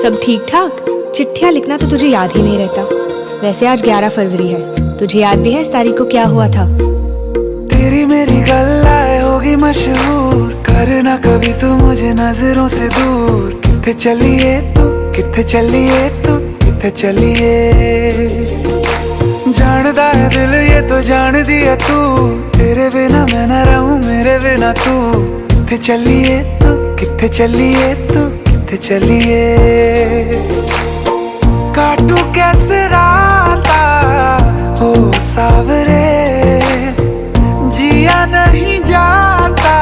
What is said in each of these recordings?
सब ठीक ठाक? चिट्ठियाँ लिखना तो तुझे याद ही नहीं रहता। वैसे आज 11 फरवरी है, तुझे याद भी है इस तारीख को क्या हुआ था? तेरी मेरी गल्लाए होगी मशहूर, करना कभी तू मुझे नजरों से दूर। किथे चलिए तू, किथे चलिए तू, किथे चलिए। जानदा है दिल ये तो जान दिया तू, तेरे बिना मैं न रहूं मेरे बिना तू। किथे चलिए तू, किथे चलिए तू, किथे चलिए। काटू कैसे राता हो सावरे, जिया नहीं जाता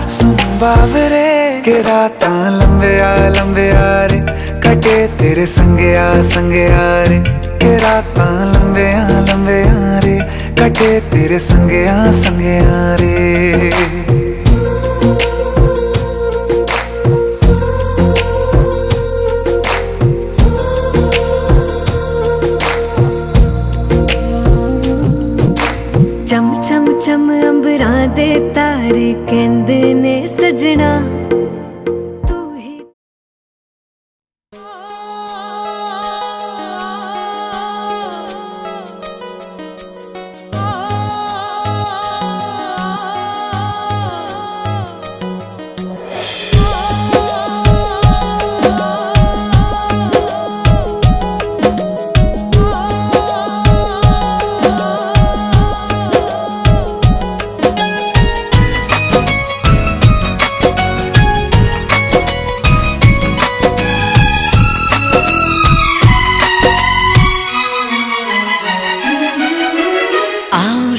सुन बावरे। के रातां लंबे आ रे, कटे तेरे संगे आ रे। के रातां लंबे आ रे, कटे तेरे संगे आ रे। चम चम चम अंबरां दे तारे कहंदे ने सजना तू ही।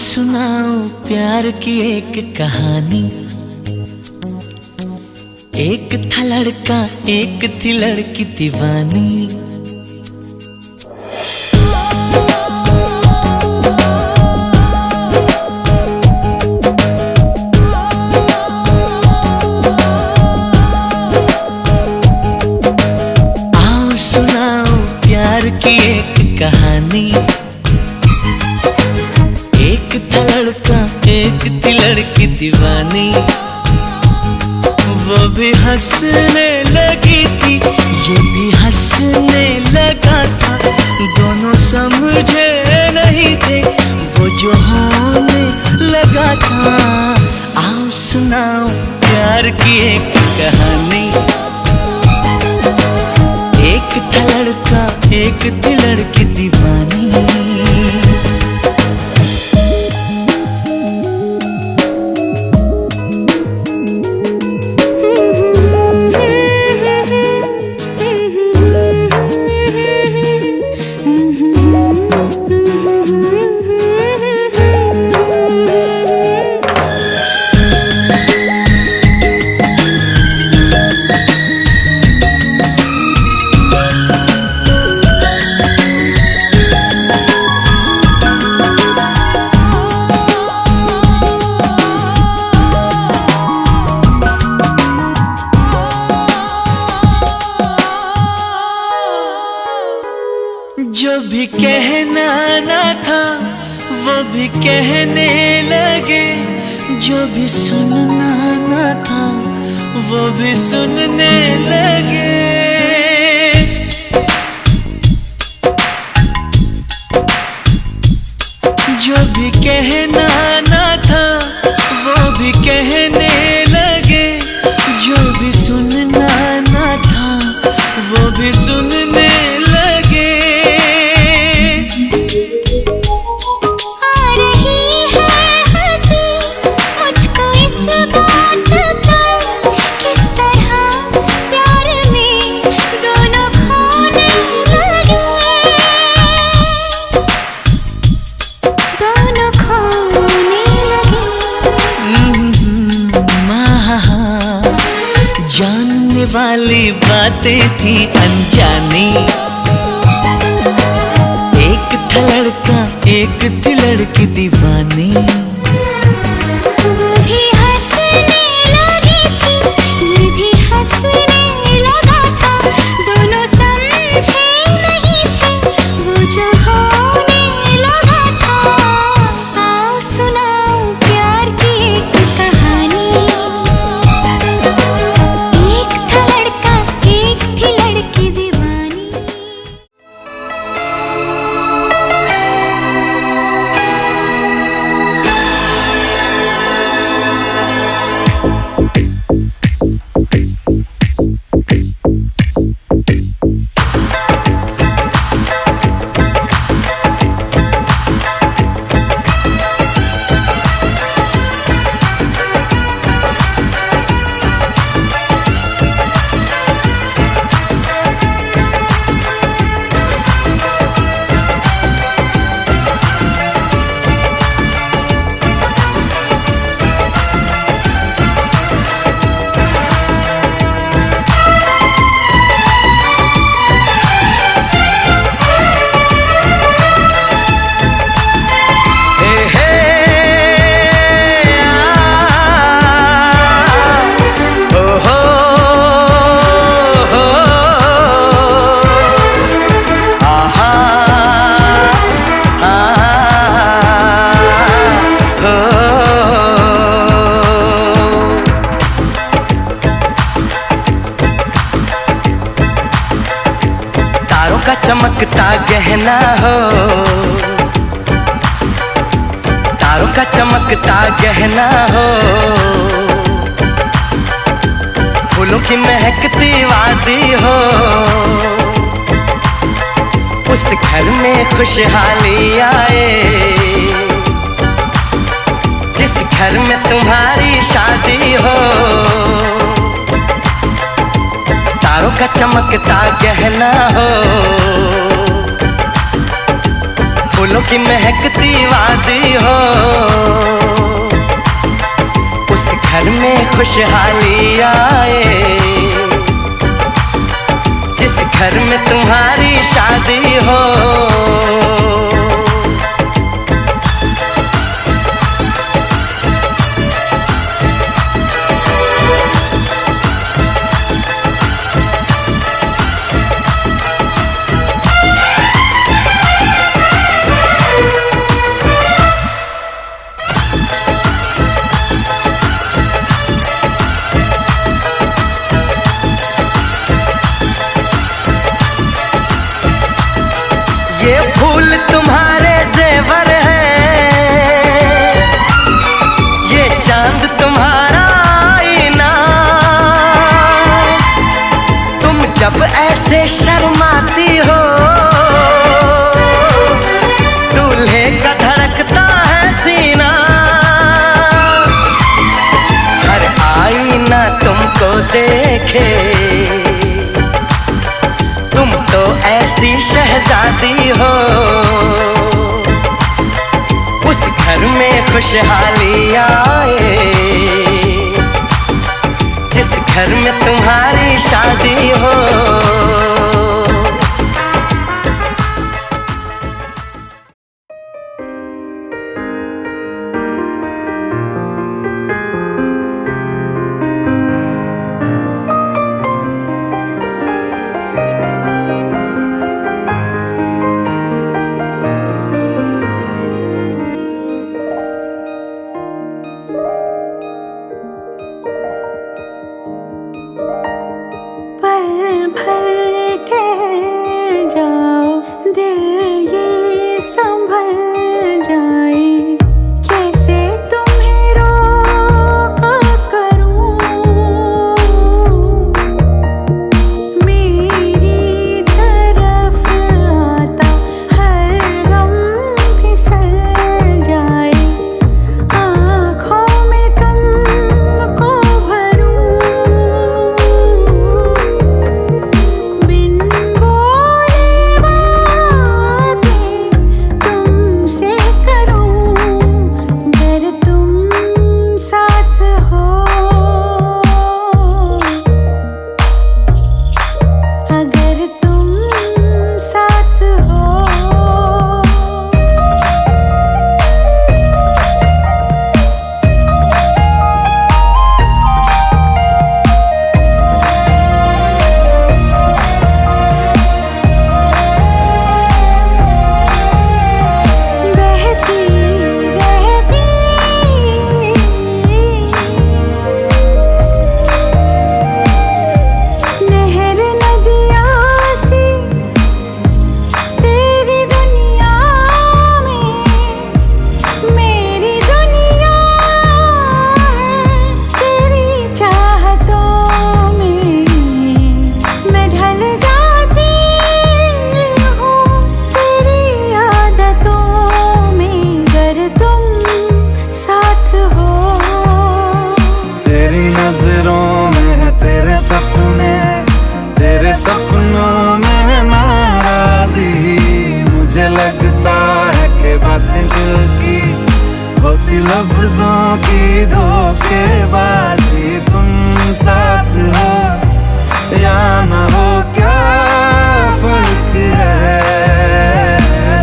सुनाओ प्यार की एक कहानी। एक था लड़का एक थी लड़की दीवानी। आओ सुनाओ प्यार की एक कहानी। एक था लड़का एक थी लड़की दीवानी। वो भी हंसने लगी थी ये भी हंसने लगा था। दोनों समझे नहीं थे वो जो होने लगा था। आओ सुनाओ प्यार की एक कहानी। एक था लड़का एक थी लड़की दीवानी। जो भी कहना ना था वो भी कहने लगे। जो भी सुनना ना था वो भी सुनने लगे। जो भी कहना ना था वो भी कहने लगे। जो भी सुनना ना था वो भी सुनने लगे। जानने वाली बातें थी अनजानी। एक था लड़का एक थी लड़की दीवानी। भी हंसने लगी थी ये भी हंसने लगा था। दोनों समझे नहीं थे वो जो होने लगा था। आओ सुनाओ प्यार की एक कहानी। एक था लड़का एक थी लड़की गहना हो, तारों का चमकता गहना हो, फूलों की महकती वादी हो, उस घर में खुशहाली आए जिस घर में तुम्हारी शादी हो। तारों का चमकता गहना हो, फूलों की महकती वादी हो, उस घर में खुशहाली आए जिस घर में तुम्हारी शादी हो। ये फूल तुम्हारे जेवर हैं, ये चांद तुम्हारा आईना, तुम जब ऐसे शर्माती हो, दूल्हे का धड़कता है सीना, हर आईना तुमको देखे, तुम तो ऐसी शहजादी हो, उस घर में खुशहाली आए जिस घर में तुम्हारी शादी हो। सपनों में नाराजी, मुझे लगता है कि बातें दिल की होती लफ्जों की धोखेबाजी। तुम साथ हो या ना हो क्या फर्क है,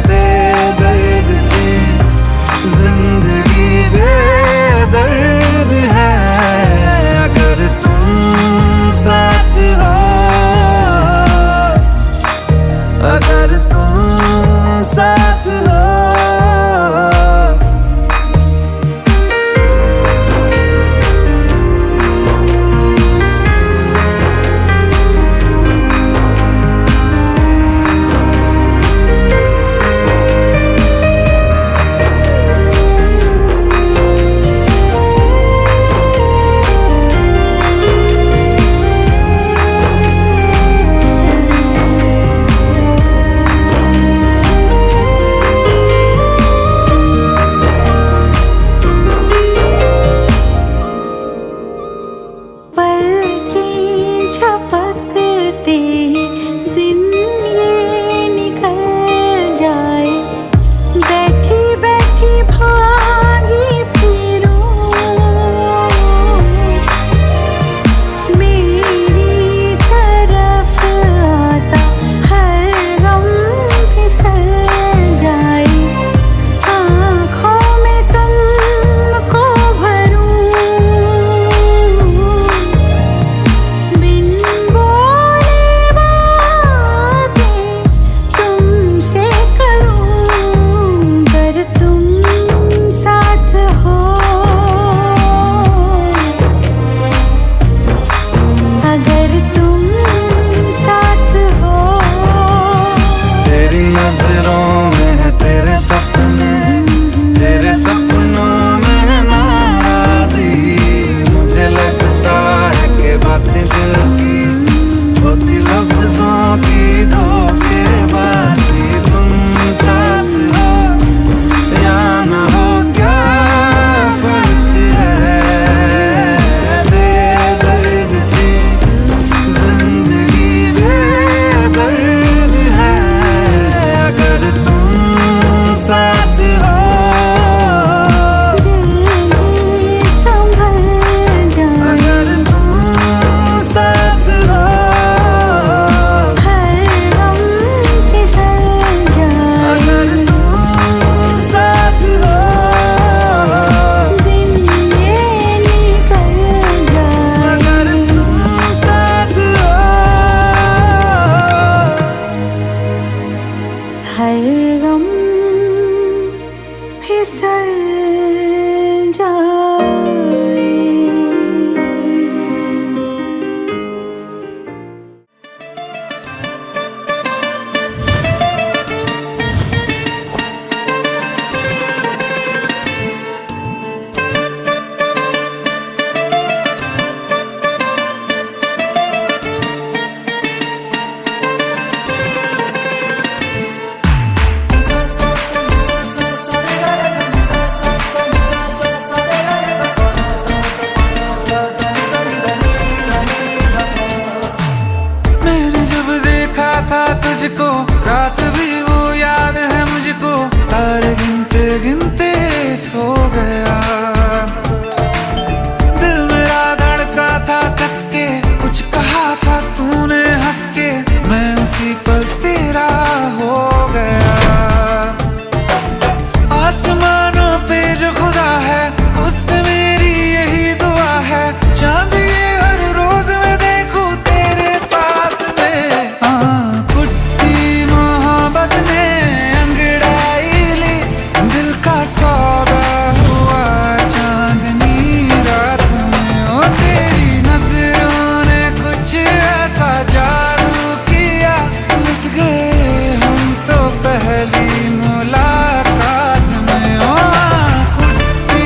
बेदर्द थी जिंदगी बेदर्द है। अगर तुम साथ हो, अगर तुम साथ हो। फिसल जाए। मैंने जब देखा था तुझको, रात भी वो याद है मुझको, तारे गिनते गिनते सो गया। दिल मेरा धड़का था कस के, कुछ कहा था तूने हंस के, मैं उसी पल तेरा हो गया। आसमानों पे जो खुदा है, उससे मेरी यही दुआ है, चांद ये हर रोज मैं देखूं तेरे साथ में। कुट्टी मोहब्बत ने अंगड़ाई ली, दिल का सौदा हुआ चांदनी रात में। ओ तेरी नजरों ने कुछ ऐसा जादू किया, लुट गए हम तो पहली मुलाकात में। ओ कुट्टी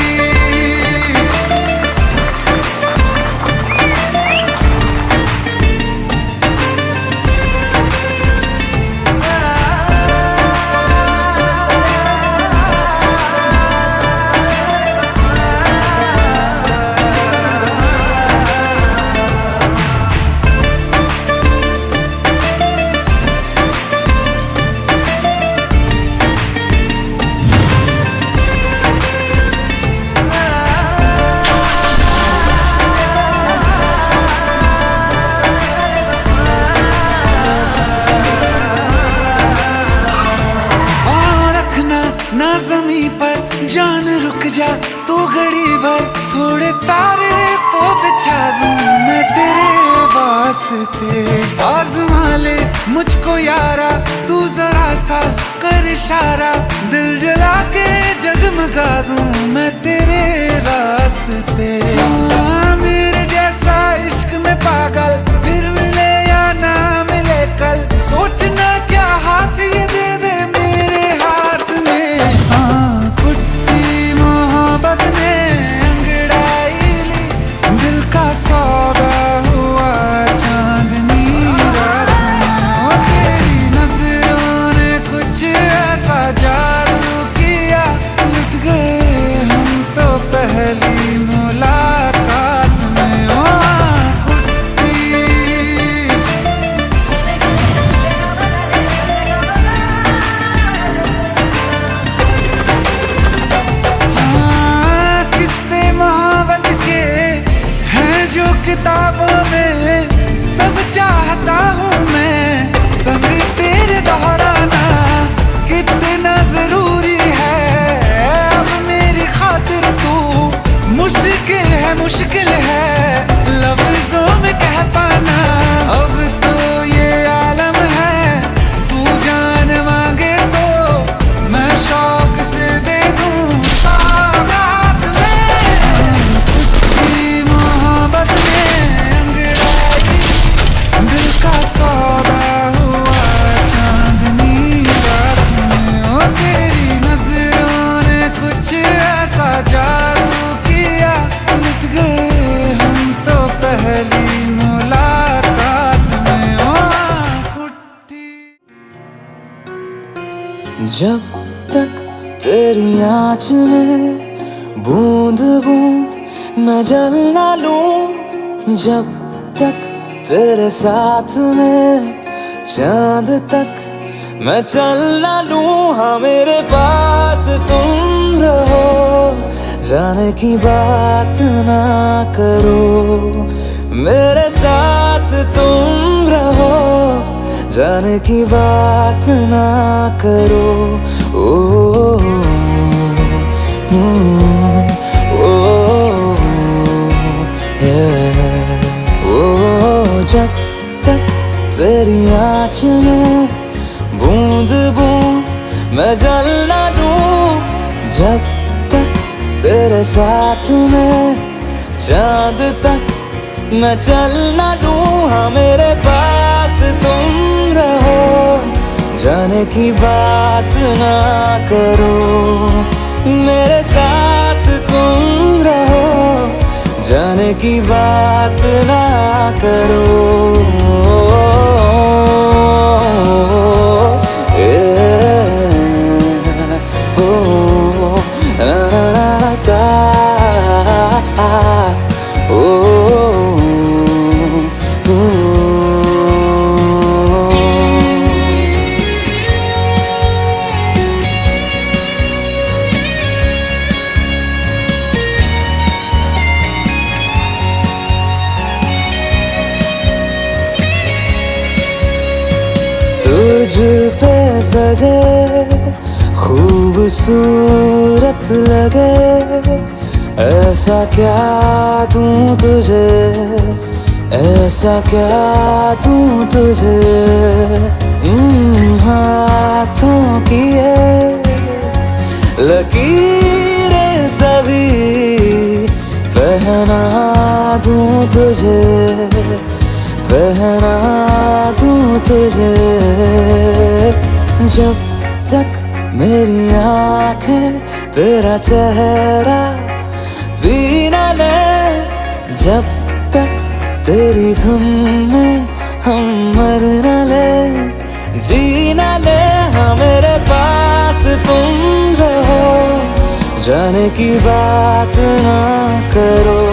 ना ज़मीं पर जान रुक जा तू घड़ी भर, थोड़े तारे तो बिछा दूं मैं तेरे वास्ते। आज़मा ले मुझको यारा, तू जरा सा कर इशारा, दिल जला के जगमगा दूं मैं तेरे रास्ते। मेरे जैसा इश्क में पागल फिर मिले या ना मिले कल, सोचना क्या हाथ ये दे दे मेरे हाथ में। कुट्टी मोहब्बत ने अंगड़ाई ली, दिल का सौदा हुआ चांदनी रात में। ओ तेरी नजरों ने कुछ ऐसा जादू किया, लुट गए हम तो पहली मुलाकात में। ओ कुट्टी किस्से मोहब्बत के हैं जो किताबों में, सब चाहता हूँ मैं संग तेरे दोहराना, कितना जरूरी है अब मेरी खातिर तू। मुश्किल है लफ्जों में कह पाना, अब तो ये आलम है, तू जान मांगे तो मैं शौक से दे दूं सौगात में। कुट्टी मोहब्बत ने अंगड़ाई, दिल का सौदा हुआ चांदनी रात में। ओ तेरी नजरों ने कुछ ऐसा जादू किया, लुट गए हम तो पहली मुलाकात में। ओ कुट्टी जब तक तेरी आँच में बूंद बूंद मैं जल ना लूं, जब तक तेरे साथ में चांद तक मैं चल ना लूं। हाँ मेरे पास तुम रहो, जाने की बात ना करो, मेरे साथ तुम रहो, जाने की बात ना करो। ओ जब तक तेरी आँच में बूंद बूंद मैं जल ना दूं, जब तेरे साथ में चांद तक मैं चल ना दूं, हाँ मेरे पास तुम रहो, जाने की बात ना करो, मेरे साथ तुम रहो, जाने की बात ना करो। तुझ पे सजे खूबसूरत लगे, ऐसा क्या दूं तुझे, ऐसा क्या दूं तुझे, हाथों की ये लकीरें सभी पहना दूं तुझे, पहना दूं तुझे। जब तक मेरी आंखें तेरा चेहरा भी न ले, जब तक तेरी धुन में हम मर न ले, जी न ले, हाँ मेरे पास तुम रहो, जाने की बात ना करो,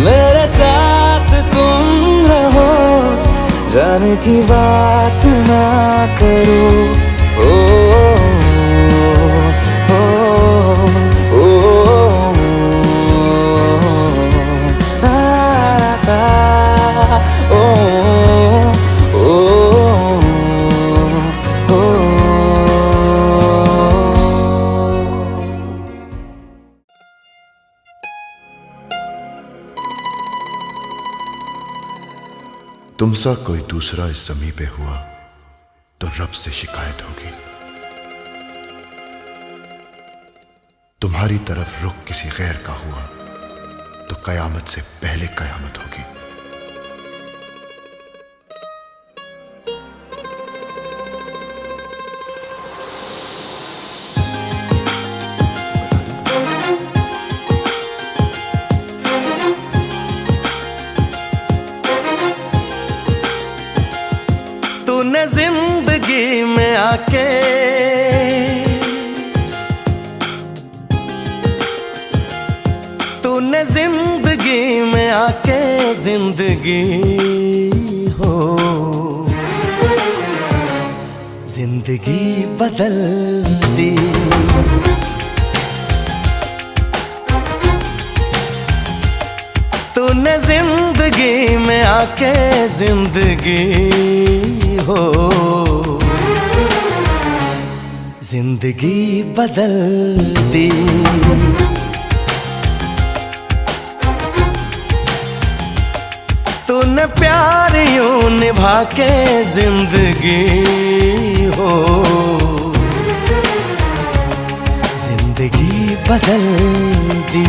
मेरे साथ तुम रहो, जाने की बात ना करो। तुमसा कोई दूसरा इस ज़मीं पे हुआ तो रब से शिकायत होगी, तुम्हारी तरफ रुख किसी गैर का हुआ तो कयामत से पहले कयामत होगी। तूने जिंदगी में आके तूने जिंदगी में आके जिंदगी हो जिंदगी बदल दी। तूने जिंदगी में आके जिंदगी हो जिंदगी बदल दी। तूने प्यार यूं निभा के जिंदगी हो जिंदगी बदल दी।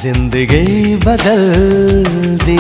जिंदगी बदल दी।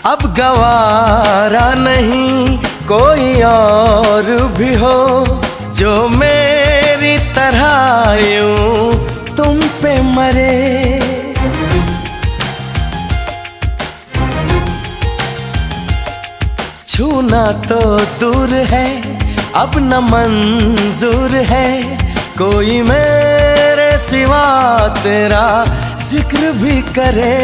अब गवारा नहीं कोई और भी हो जो मेरी तरह यूं तुम पे मरे। छूना तो दूर है अब न मंजूर है कोई मेरे सिवा तेरा जिक्र भी करे।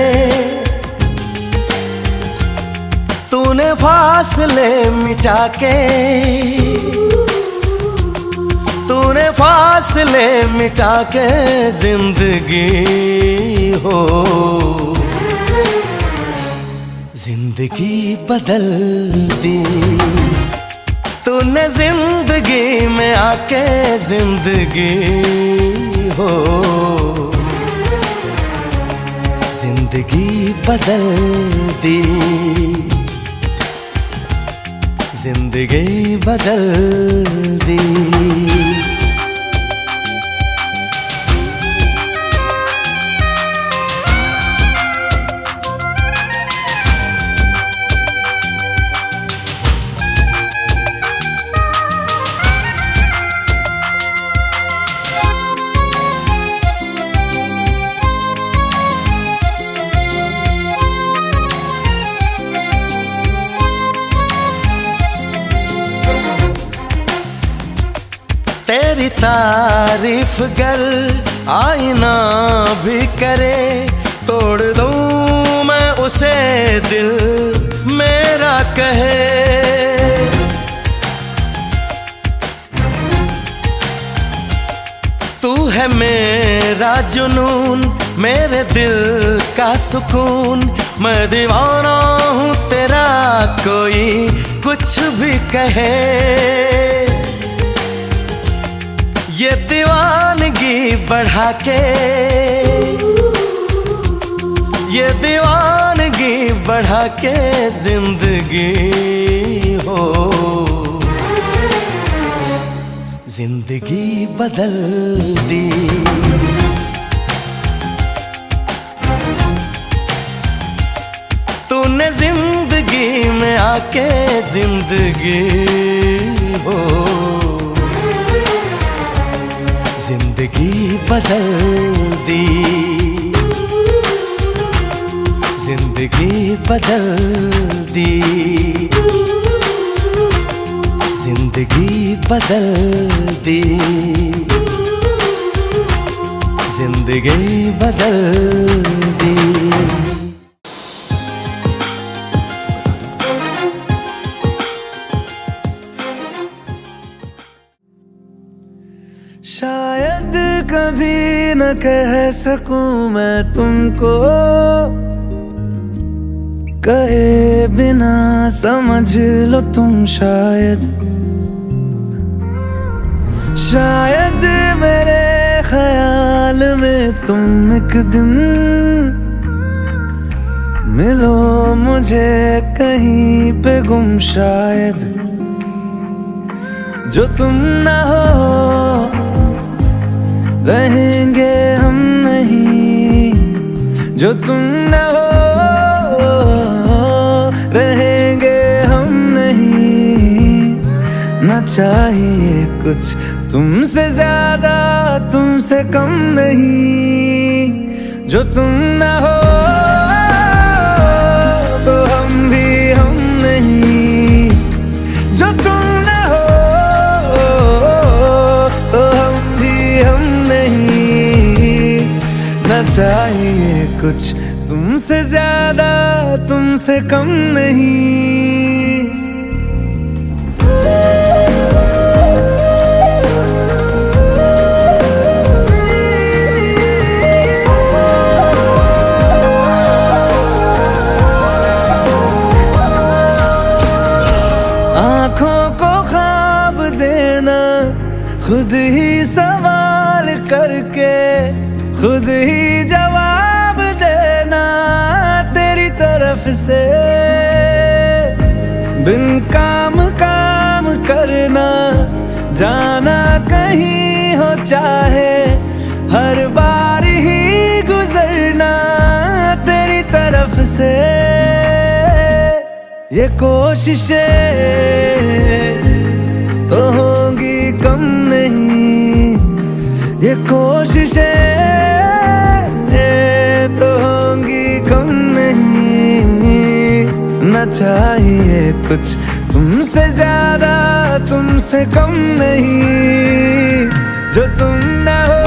तूने फासले मिटा के तूने फासले मिटा के जिंदगी हो जिंदगी बदल दी तूने जिंदगी में आके, जिंदगी हो जिंदगी बदल दी, जिंदगी बदल दी। तेरी तारीफ गर आईना भी करे, तोड़ दूं मैं उसे दिल मेरा कहे। तू है मेरा जुनून, मेरे दिल का सुकून, मैं दीवाना हूँ तेरा, कोई कुछ भी कहे। ये दीवानगी बढ़ा के, ये दीवानगी बढ़ा के जिंदगी हो जिंदगी बदल दी। तूने जिंदगी में आके, जिंदगी हो जिंदगी बदल दी, जिंदगी बदल दी, जिंदगी बदल दी, जिंदगी बदल दी। शायद कभी न कह सकूं मैं तुमको, कहे बिना समझ लो तुम शायद। शायद मेरे ख्याल में तुम एक दिन मिलो मुझे कहीं पे गुम शायद। जो तुम ना हो रहेंगे हम नहीं, जो तुम न हो रहेंगे हम नहीं। न चाहिए कुछ तुमसे ज्यादा, तुमसे कम नहीं। जो तुम न हो तो हम भी हम नहीं, जो तुम न हो तो हम भी हम नहीं। न चाहिए कुछ तुमसे ज्यादा, तुमसे कम नहीं। आँखों को ख्वाब देना, खुद ही सवाल करके खुद ही जवाब देना तेरी तरफ से। बिन काम काम करना, जाना कहीं हो चाहे, हर बार ही गुजरना तेरी तरफ से। ये कोशिशें तो होंगी कम नहीं, ये कोशिशें तो होंगी कम नहीं। न चाहिए कुछ तुमसे ज्यादा, तुमसे कम नहीं। जो तुम न हो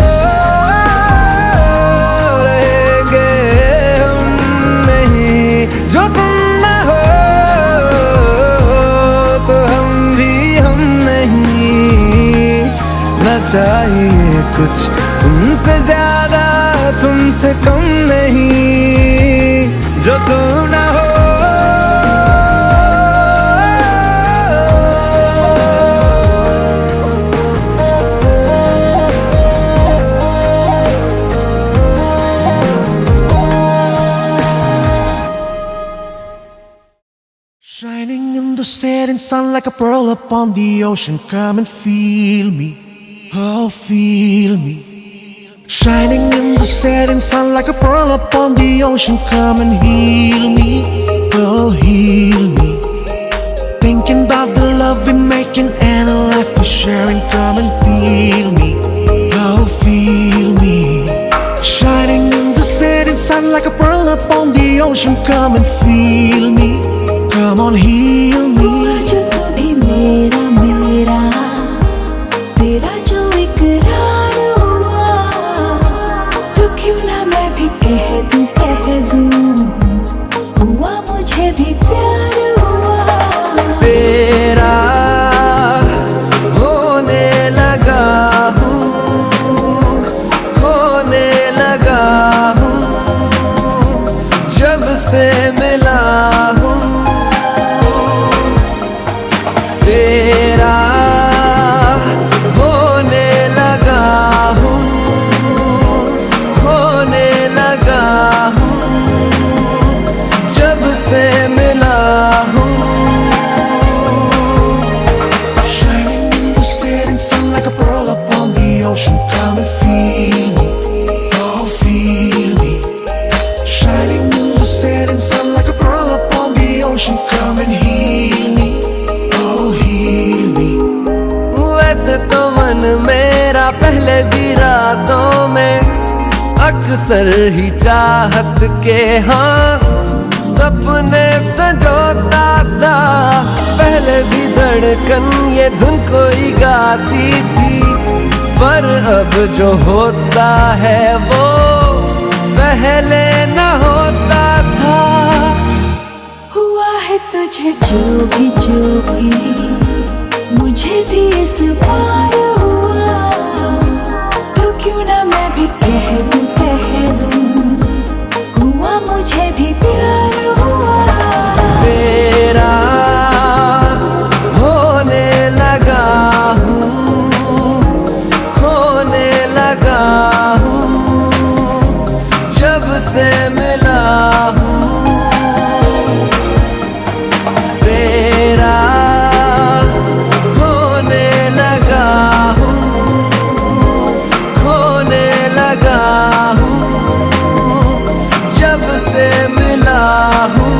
रहेंगे हम नहीं, जो तुम न हो तो हम भी हम नहीं। न चाहिए कुछ तुमसे ज्यादा, तुमसे कम नहीं। जो तुम न हो setting sun like a pearl upon the ocean. Come and feel me, oh feel me. Shining in the setting sun like a pearl upon the ocean. Come and heal me, oh heal me. Thinking about the love we're making and a life we're sharing. Come and feel me, oh feel me. Shining in the setting sun like a pearl upon the ocean. Come and feel me, come on heal me. जो तू भी मेरा मेरा, तेरा जो इकरार हुआ, तो क्यों ना मैं भी कह दूं, हुआ मुझे भी प्यार हुआ। तेरा होने लगा हूँ, होने लगा हूँ, जब से मिला हूँ। तेरा होने लगा हूँ, होने लगा हूँ, जब से मिला हूँ। Shining in the setting sun like a pearl upon the ocean. Come and feel me, oh feel me. Shining in the setting sun like a pearl upon the ocean. Come and heal me, oh heal me. वैसे तो मन मेरा पहले भी रातों में अक्सर ही चाहत के हाँ सपने संजोता था। पहले भी धड़कन ये धुन कोई गाती थी, पर अब जो होता है वो पहले न होता था। हुआ है तुझे जो भी मुझे भी इस बार हुआ, तो क्यों ना मैं भी कह दूं, हुआ मुझे भी प्यार हुआ। तेरा होने लगा हूँ, होने लगा हूँ, जब से मिला हूँ। तेरा होने लगा हूँ, होने लगा हूँ, जब से मिला हूँ।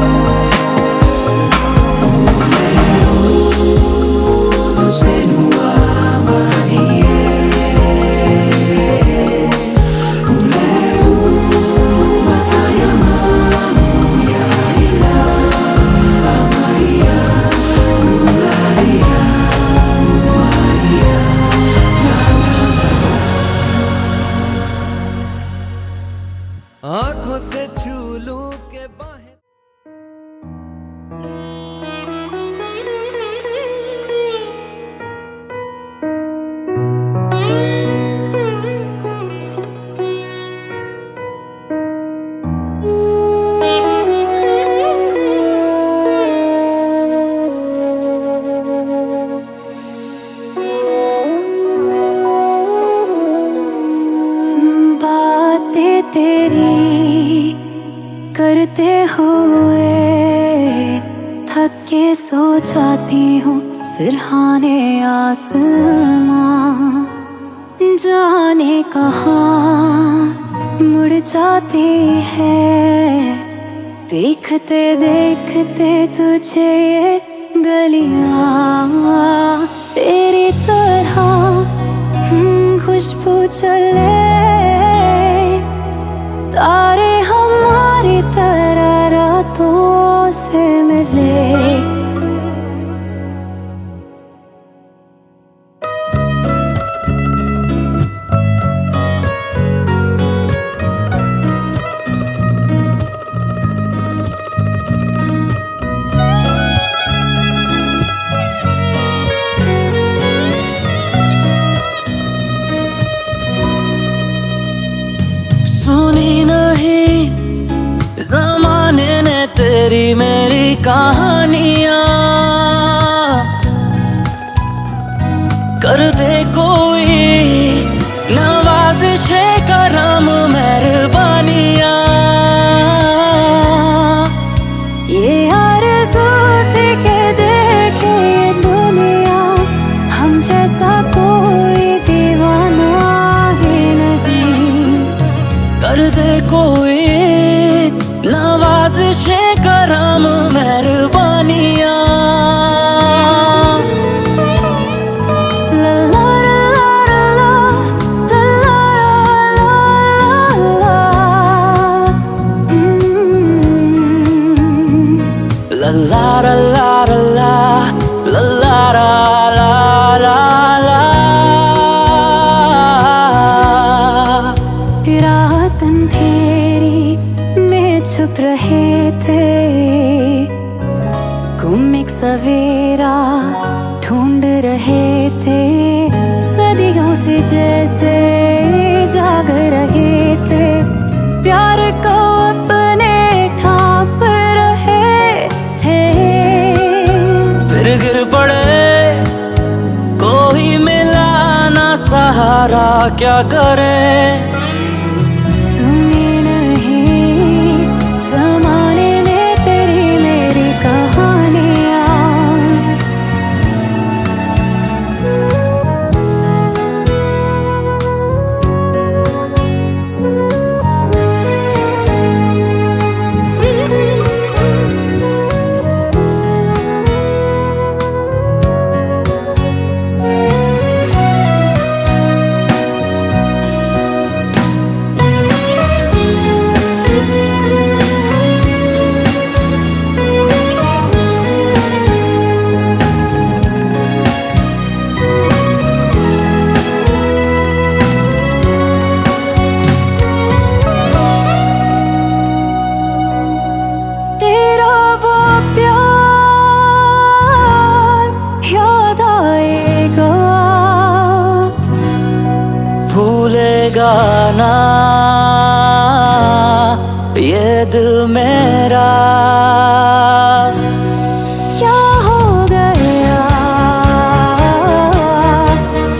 आँखों से छू लूं के बाहें बातें तेरी करते हुए थक के सो जाती हूँ सिरहाने आसमां, जाने कहाँ मुड़ जाती है देखते देखते तुझे ये गलियाँ। तेरी तरह खुशबू चले तारे हमारी तरह रातों से मिले। सुनी नहीं जमाने ने तेरी मेरी कहानियां, कर दे कोई नवाज़िशे करम मेहरबानियां। ये आरज़ू थी के दे la la la la la la la la la la। रात अंधेरी में छुप रहे थे, गुम एक सवेरा ढूंढ रहे थे, सदियों से जैसे जाग रहे थे, प्यार को अपने ठाप रहे थे। फिर गिर पड़े, कोई मिला ना सहारा, क्या करें? सुने नहीं ज़माने ने तेरी मेरी कहानियाँ, तेरा वो प्यार याद आएगा, भूलेगा ना ये दिल मेरा। क्या हो गया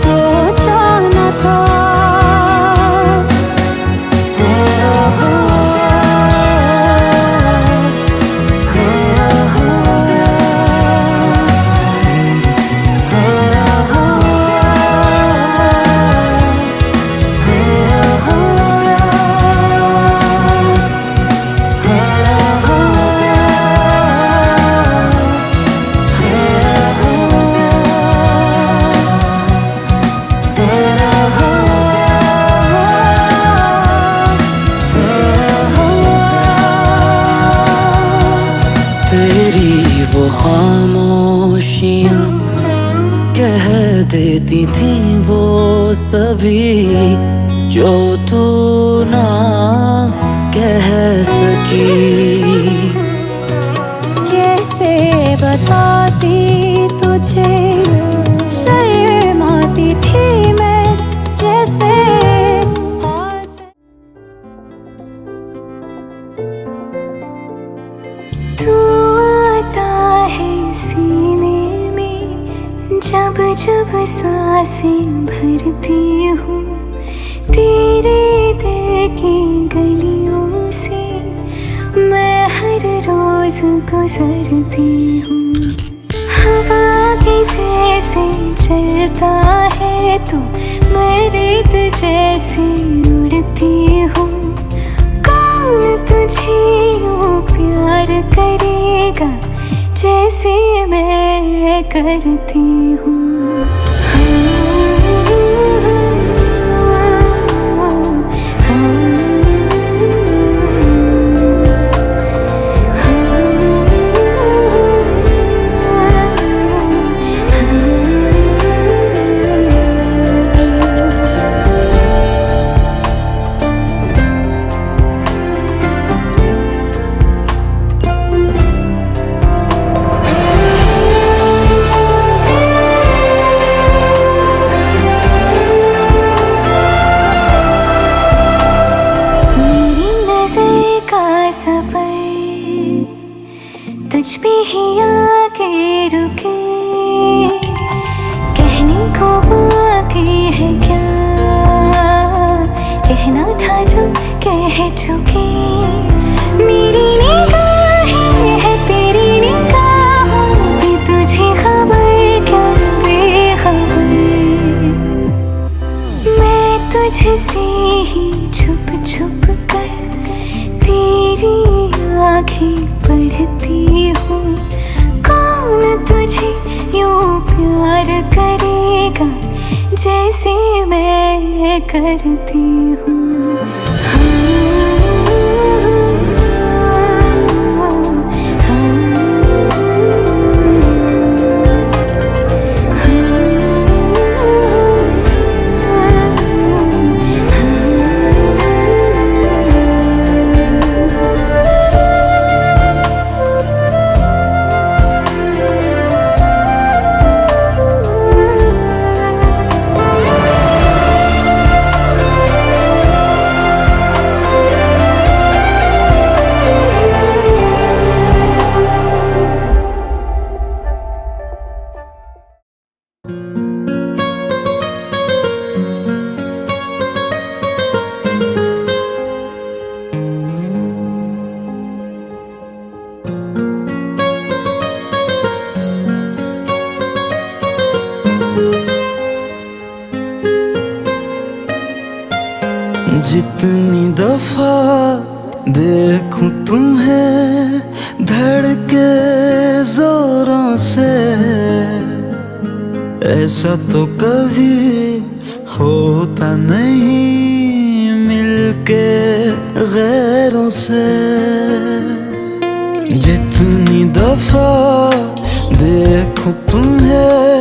सोचा न था, तेरा हुआ, तेरा हुआ, तेरा हुआ, तेरा हुआ, तेरा हुआ, तेरा हुआ, तेरा तेरी वो खामोशियाँ कह देती थी वो सभी, जो तू ना कह सकी। कैसे बताती तुझे, शर्माती थी मैं जैसे आज। तू आता है सीने में, जब जब सांसें भरती हूँ, तेरे दिल की गलियों से मैं हर रोज गुजरती हूँ। हवा के जैसे चलता है तू, मैं रेत जैसे उड़ती हूँ। कौन तुझे यूँ प्यार करेगा जैसे मैं करती हूँ। तुझ पे ही आके रुके, कहने को बाकी है क्या, कहना था जो कह चुके। मेरी निगाहें है तेरी निगाहों पे, तुझे खबर क्या बेखबर। मैं तुझसे ही छुप छुप कर तेरी आँखें पढ़ती हूँ। कौन तुझे यूँ प्यार करेगा जैसे मैं करती हूँ। हाँ, हाँ, हाँ। जितनी दफा देखूं तुम्हें धड़के जोरों से, ऐसा तो कभी होता नहीं मिलके गैरों से। जितनी दफा देखूं तुम्हें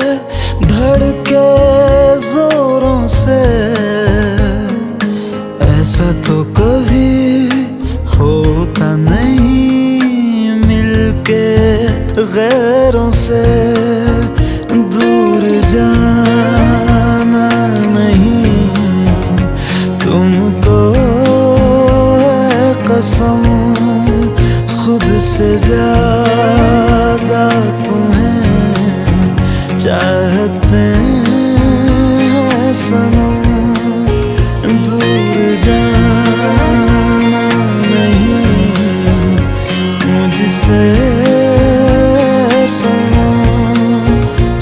धड़के जोरों से, ऐसा तो कभी होता नहीं मिलके गैरों से। दूर जाना नहीं तुमको है कसम, खुद से ज्यादा तुम्हें चाहते हैं सनम। दूर जाना नहीं मुझसे सनम,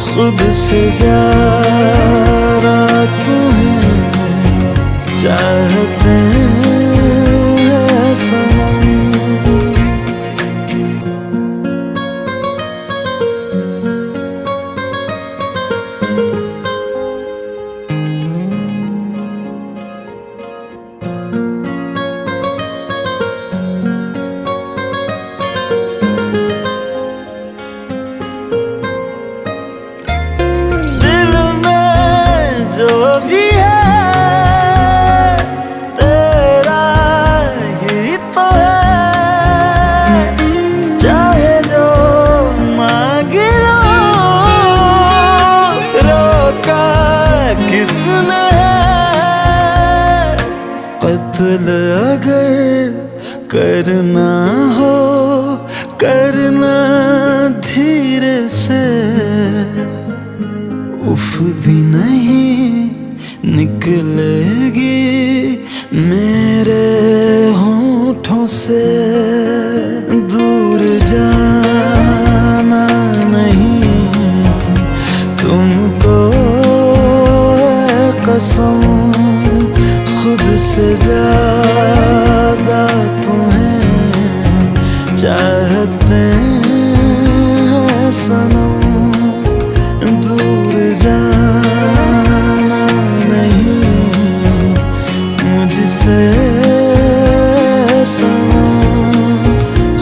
खुद से ज्यादा तुम्हें चाहते हैं सनम। जो भी है तेरा ही तो है, चाहे जो मांग लो, रोका किसने है। कत्ल अगर करना हो करना धीरे से, उफ भी नहीं निकलेगी मेरे होठों से। दूर जाना नहीं तुमको है कसम, खुद से ज्यादा तुम्हें चाहते हैं सनम। दूर जाना नहीं मुझसे सनम,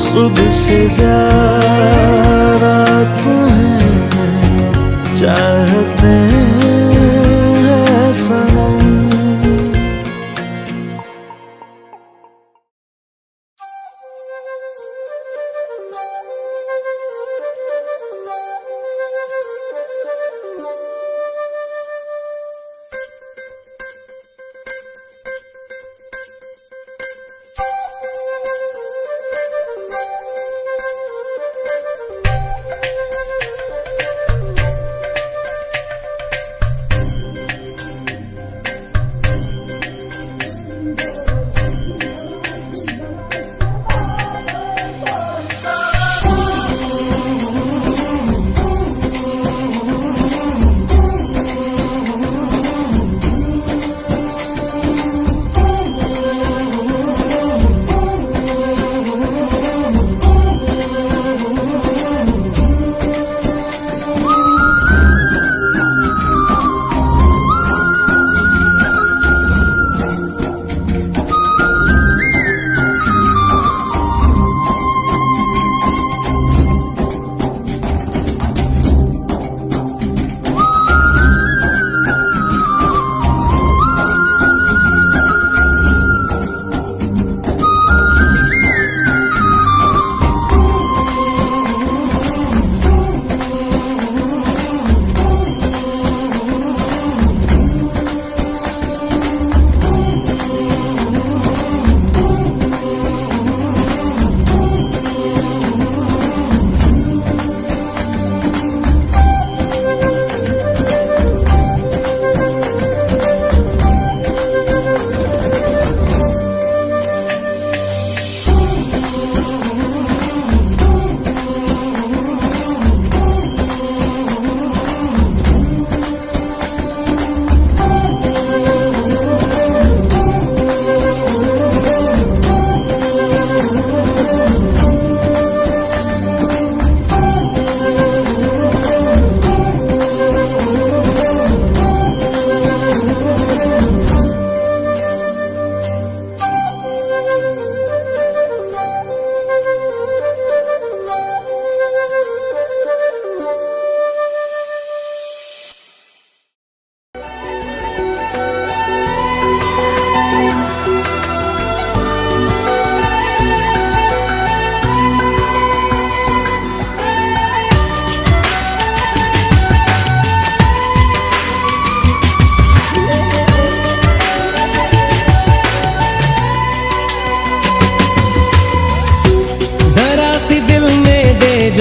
खुद से ज्यादा तुम्हें चाहते हैं सनम।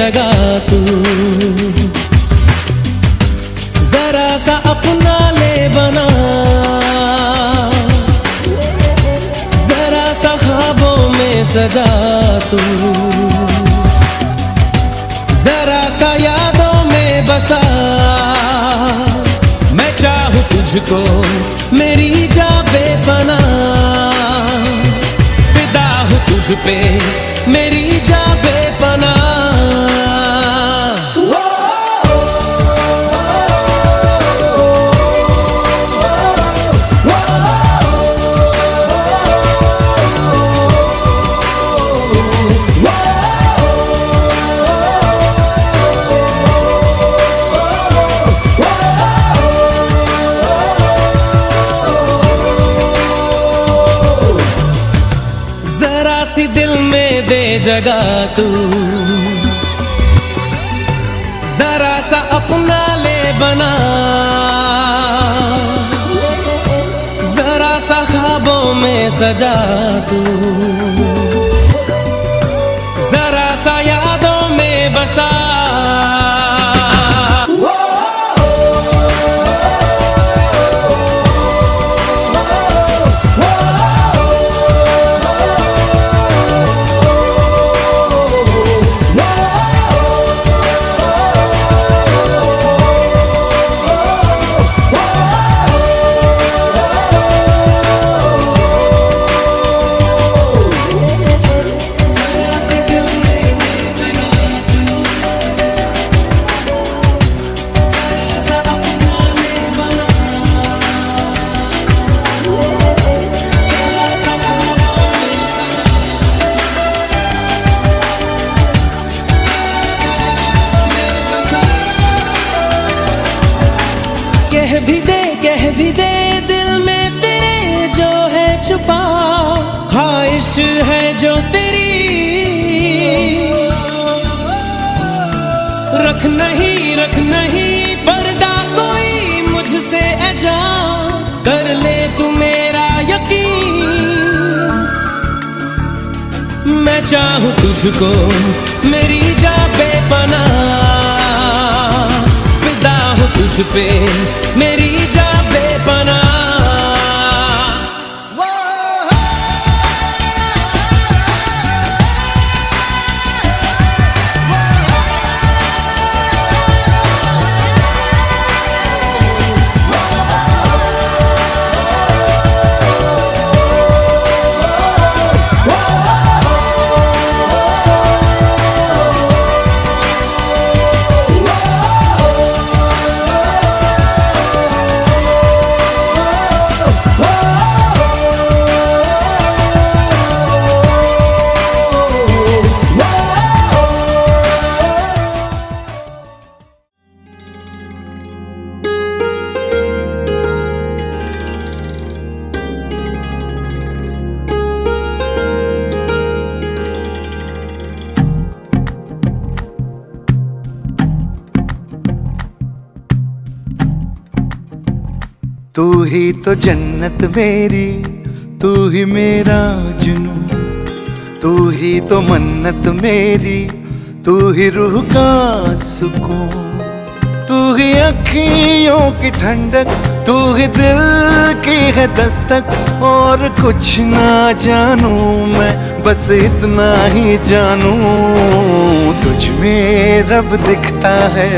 जगह तू, जरा सा अपना ले बना, जरा सा ख्वाबों में सजा तू, जरा सा यादों में बसा। मैं चाहूं तुझको मेरी जा बेपनाह, फिदा हूं तुझ पे मेरी जा बेपनाह। दिल में दे जगह तू, जरा सा अपना ले बना, जरा सा ख्वाबों में सजा तू, जरा सा यादों में बसा। कह भी दे दिल में तेरे जो है छुपा, ख्वाहिश है जो तेरी, रख नहीं पर्दा कोई मुझसे ऐजा, कर ले तू मेरा यकीन। मैं चाहूं तुझको मेरी जा बेपनाह, फिदा हूं तुझ पे मेरी जा बेपनाह। तू ही तो जन्नत मेरी, तू ही मेरा जुनू, तू ही तो मन्नत मेरी, तू ही रूह का सुकून, तू ही अखियों की ठंडक, तू ही दिल की है दस्तक। और कुछ ना जानू मैं, बस इतना ही जानू, तुझ में रब दिखता है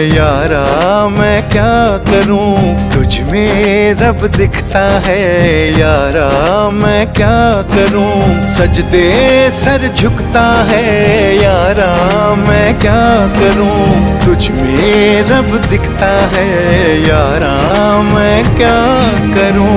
यारा, मैं क्या करूं। तुझ में रब दिखता है यारा, मैं क्या करूं। सजदे सर झुकता है यारा, मैं क्या करूं। तुझ में रब दिखता है यारा, मैं क्या करूं।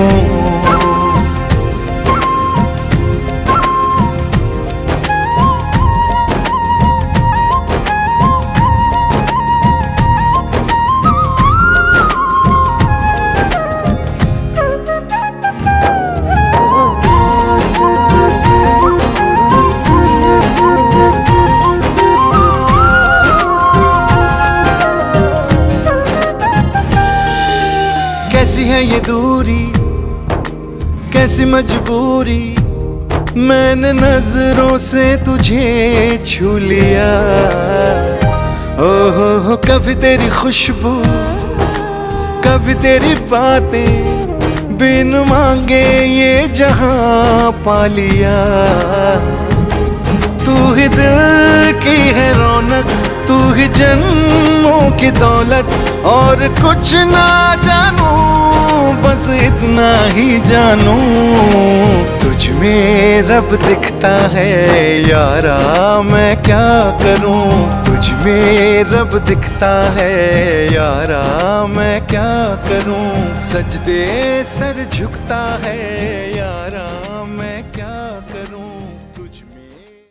कैसी है ये दूरी, कैसी मजबूरी, मैंने नजरों से तुझे छू लिया। हो कभी तेरी खुशबू, कभी तेरी बातें, बिन मांगे ये जहां पा लिया। तू ही दिल की है रौनक, तू ही जन्मों की दौलत, और कुछ ना जानू बस इतना ही जानू, तुझ में रब दिखता है यारा मैं क्या करूं। तुझ में रब दिखता है यारा मैं क्या करूं, सजदे सर झुकता है यारा।